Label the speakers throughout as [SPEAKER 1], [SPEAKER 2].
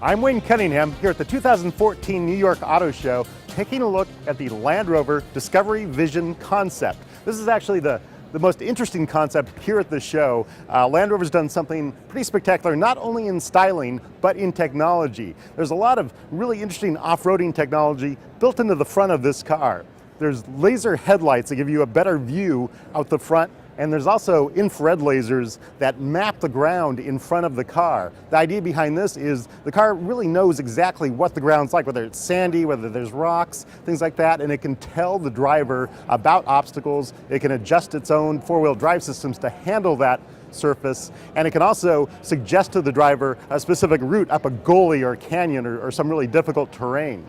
[SPEAKER 1] I'm Wayne Cunningham here at the 2014 New York Auto Show, taking a look at the Land Rover Discovery Vision concept. This is actually the most interesting concept here at the show. Land Rover's done something pretty spectacular, not only in styling, but in technology. There's a lot of really interesting off-roading technology built into the front of this car. There's laser headlights that give you a better view out the front, and there's also infrared lasers that map the ground in front of the car. The idea behind this is the car really knows exactly what the ground's like, whether it's sandy, whether there's rocks, things like that, and it can tell the driver about obstacles. It can adjust its own four-wheel drive systems to handle that surface, and it can also suggest to the driver a specific route up a gully or a canyon or some really difficult terrain.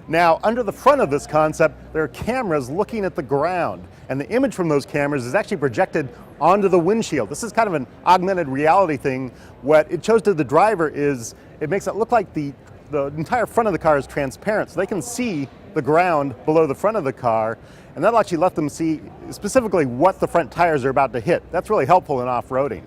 [SPEAKER 1] Now, under the front of this concept, there are cameras looking at the ground, and the image from those cameras is actually projected onto the windshield. This is kind of an augmented reality thing. What it shows to the driver is it makes it look like the entire front of the car is transparent, so they can see the ground below the front of the car, and that'll actually let them see specifically what the front tires are about to hit. That's really helpful in off-roading.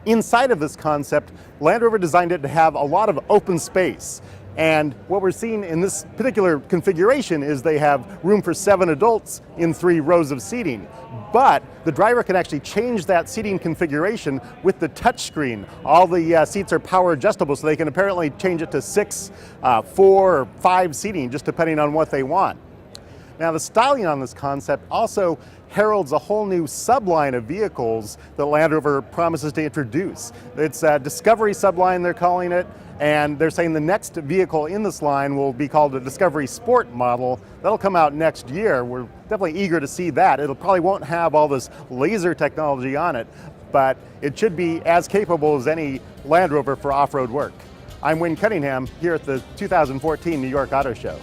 [SPEAKER 1] Inside of this concept, Land Rover designed it to have a lot of open space. And what we're seeing in this particular configuration is they have room for 7 adults in 3 rows of seating. But the driver can actually change that seating configuration with the touchscreen. All the seats are power adjustable, so they can apparently change it to 6, 4, or 5 seating, just depending on what they want. Now, the styling on this concept also heralds a whole new subline of vehicles that Land Rover promises to introduce. It's a Discovery subline, they're calling it, and they're saying the next vehicle in this line will be called a Discovery Sport model. That'll come out next year. We're definitely eager to see that. It probably won't have all this laser technology on it, but it should be as capable as any Land Rover for off-road work. I'm Wayne Cunningham here at the 2014 New York Auto Show.